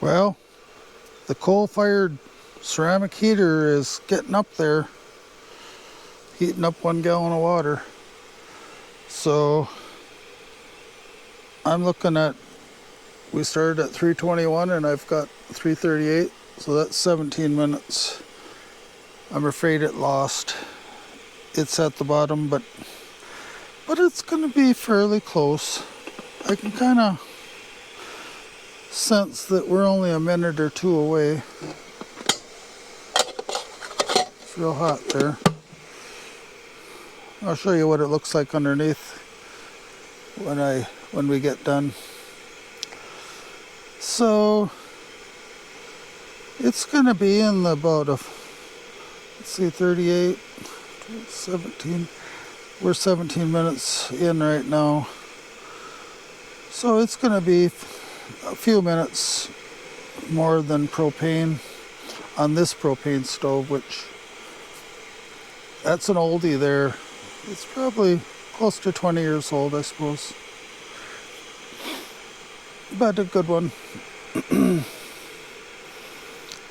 Well, the coal-fired ceramic heater is getting up there, heating up 1 gallon of water. So I'm looking at, we started at 321 and I've got 338, so that's 17 minutes. I'm afraid it lost. It's at the bottom, but it's gonna be fairly close. I can kind of sense that we're only a minute or two away. It's real hot there. I'll show you what it looks like underneath when we get done. So it's gonna be in about a, let's see, 38, 17. We're 17 minutes in right now. So it's gonna be a few minutes more than propane on this propane stove, which that's an oldie there. It's probably close to 20 years old, I suppose. But a good one.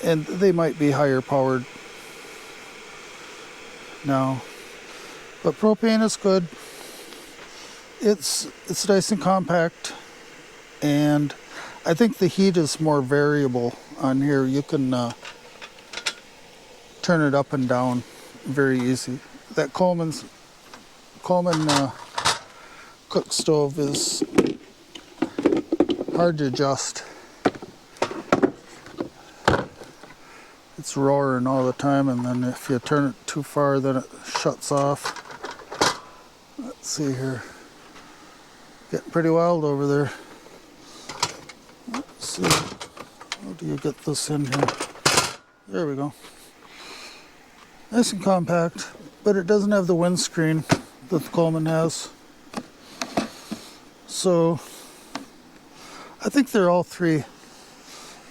And they might be higher powered now. But propane is good. It's nice and compact. And I think the heat is more variable on here. You can turn it up and down very easy. That Coleman cook stove is hard to adjust. It's roaring all the time, and then if you turn it too far, then it shuts off. Let's see here. Getting pretty wild over there. Let's see. How do you get this in here? There we go. Nice and compact, but it doesn't have the windscreen that the Coleman has. So I think they're all three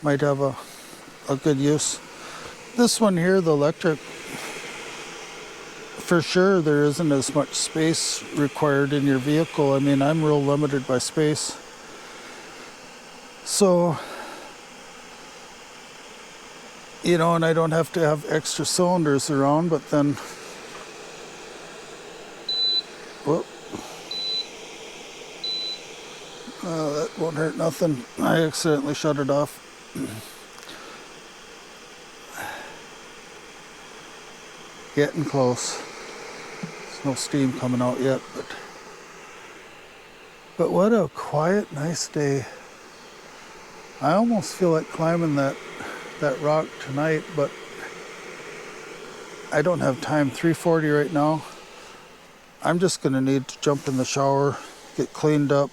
might have a good use. This one here, the electric, for sure there isn't as much space required in your vehicle. I mean, I'm real limited by space. So, you know, and I don't have to have extra cylinders around, but then, whoop. That won't hurt nothing. I accidentally shut it off. Getting close. There's no steam coming out yet, but what a quiet, nice day. I almost feel like climbing that rock tonight, but I don't have time. 3:40 right now. I'm just gonna need to jump in the shower, get cleaned up,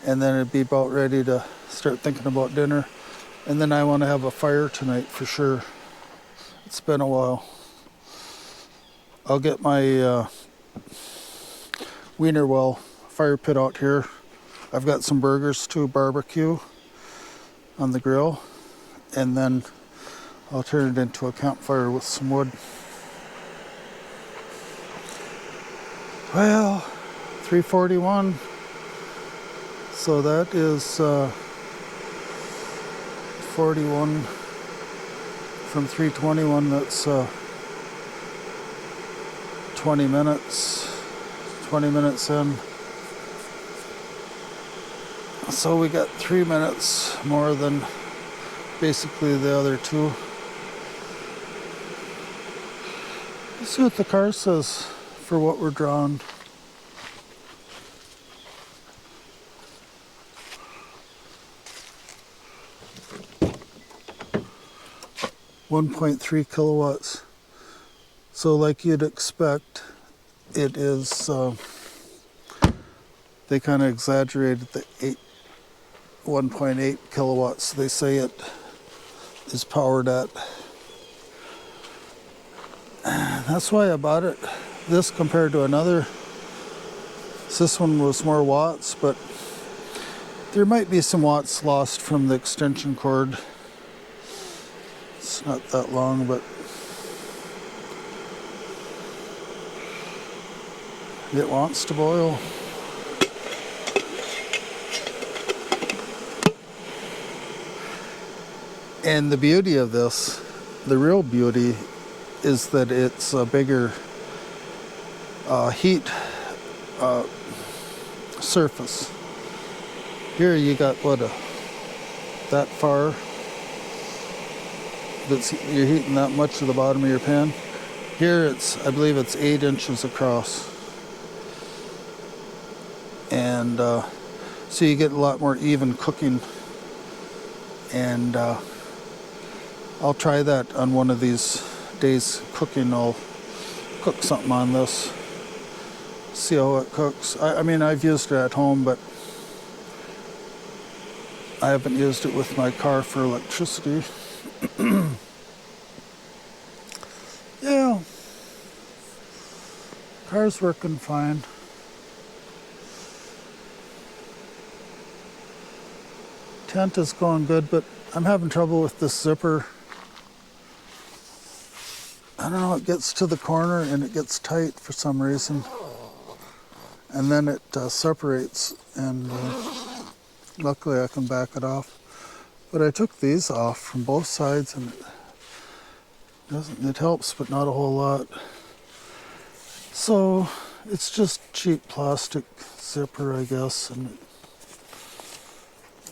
and then it'd be about ready to start thinking about dinner. And then I want to have a fire tonight for sure. It's been a while. I'll get my Winnerwell Fire Pit out here. I've got some burgers to barbecue on the grill, and then I'll turn it into a campfire with some wood. Well, 3:41. So that is 41 from 321. That's 20 minutes. 20 minutes in. So we got 3 minutes more than basically the other two. Let's see what the car says for what we're drawing. .3 kilowatts. So like you'd expect, it is, they kind of exaggerated the 1.8 kilowatts they say it is powered at. That's why I bought it. This compared to another, this one was more watts, but there might be some watts lost from the extension cord. It's not that long, but it wants to boil. And the beauty of this, the real beauty, is that it's a bigger heat surface. Here you got that far. You're heating that much to the bottom of your pan. Here I believe it's 8 inches across. And so you get a lot more even cooking. And I'll try that on one of these days cooking. I'll cook something on this, see how it cooks. I mean, I've used it at home, but I haven't used it with my car for electricity. Yeah, car's working fine. Tent is going good, but I'm having trouble with this zipper. I don't know, it gets to the corner and it gets tight for some reason. And then it separates, and luckily I can back it off. But I took these off from both sides, and it helps, but not a whole lot. So it's just cheap plastic zipper, I guess, and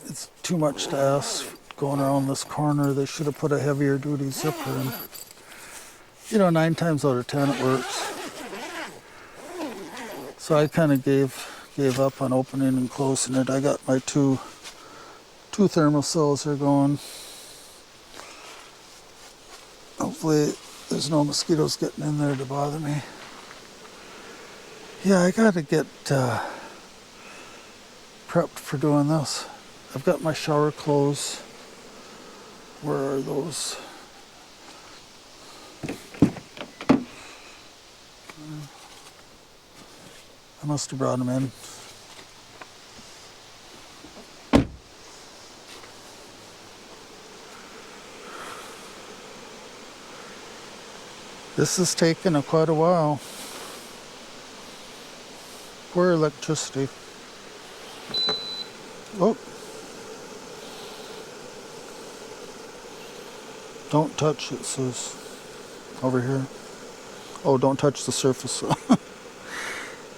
it's too much to ask going around this corner. They should have put a heavier duty zipper in. You know, 9 times out of 10 it works. So I kind of gave up on opening and closing it. I got my two Thermacells are going. Hopefully there's no mosquitoes getting in there to bother me. Yeah, I gotta get prepped for doing this. I've got my shower clothes. Where are those? I must have brought them in. This has taken quite a while. Poor electricity. Oh. Don't touch, it says over here. Oh, don't touch the surface.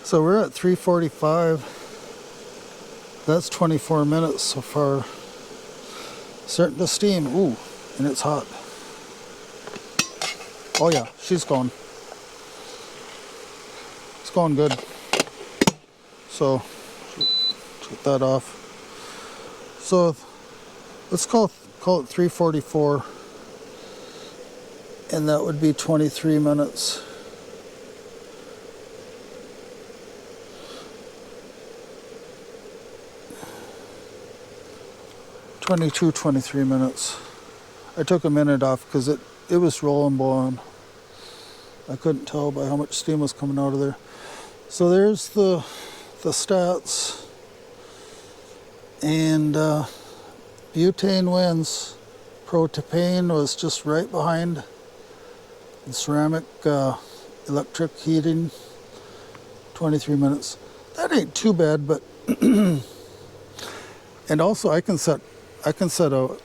So we're at 3:45. That's 24 minutes so far. Starting to steam. Ooh, and it's hot. Oh yeah, she's going. It's going good. So, get that off. So, let's call it 3:44. And that would be 23 minutes. Twenty-two, 23 minutes. I took a minute off because it was rolling, blowing. I couldn't tell by how much steam was coming out of there. So there's the stats. And butane wins. Propane was just right behind. The ceramic electric heating, 23 minutes. That ain't too bad, but and also I can set a,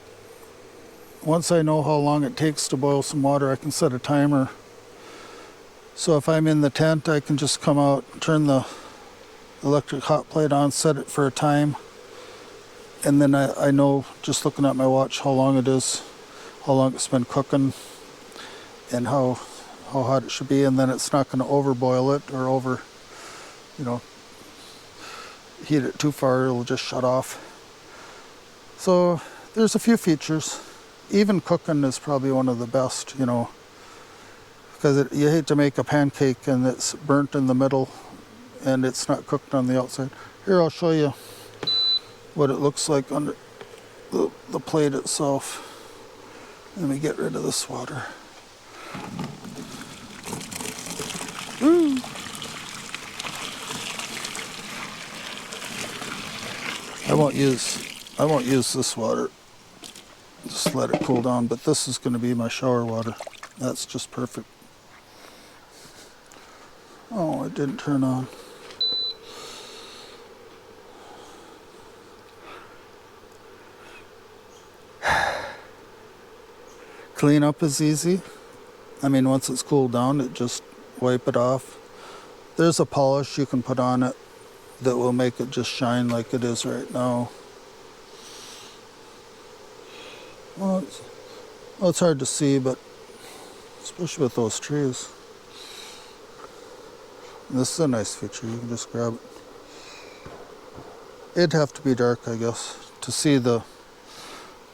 once I know how long it takes to boil some water, I can set a timer. So if I'm in the tent, I can just come out, turn the electric hot plate on, set it for a time, and then I know just looking at my watch how long it is, how long it's been cooking, and how hot it should be, and then it's not going to overboil it or heat it too far, it'll just shut off. So there's a few features. Even cooking is probably one of the best, because you hate to make a pancake and it's burnt in the middle and it's not cooked on the outside. Here, I'll show you what it looks like under the plate itself. Let me get rid of this water. Woo. I won't use this water. Just let it cool down, but this is going to be my shower water. That's just perfect. Oh, it didn't turn on. Cleanup is easy. I mean, once it's cooled down, it just wipe it off. There's a polish you can put on it that will make it just shine like it is right now. Well, it's hard to see, but especially with those trees. And this is a nice feature, you can just grab it. It'd have to be dark, I guess, to see the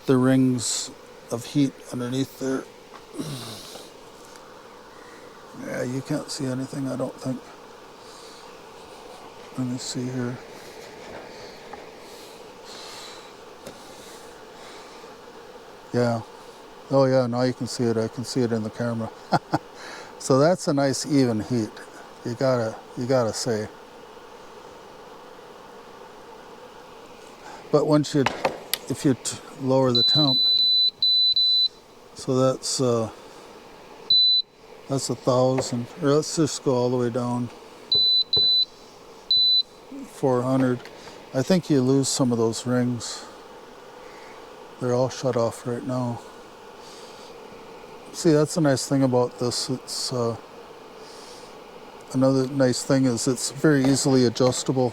rings of heat underneath there. Yeah, you can't see anything, I don't think. Let me see here. Yeah. Oh yeah, now you can see it. I can see it in the camera. So that's a nice even heat. You gotta say. But if you lower the temp, so that's 1,000. Or let's just go all the way down. 400. I think you lose some of those rings. They're all shut off right now. See, that's a nice thing about this. It's another nice thing is it's very easily adjustable.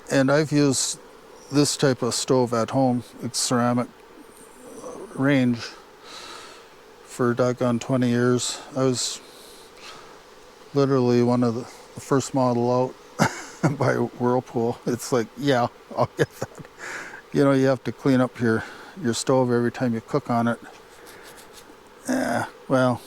And I've used this type of stove at home, it's ceramic range, for doggone 20 years. I was literally one of the first model out by Whirlpool. It's like, yeah, I'll get that. You know, you have to clean up your stove every time you cook on it. Yeah, well,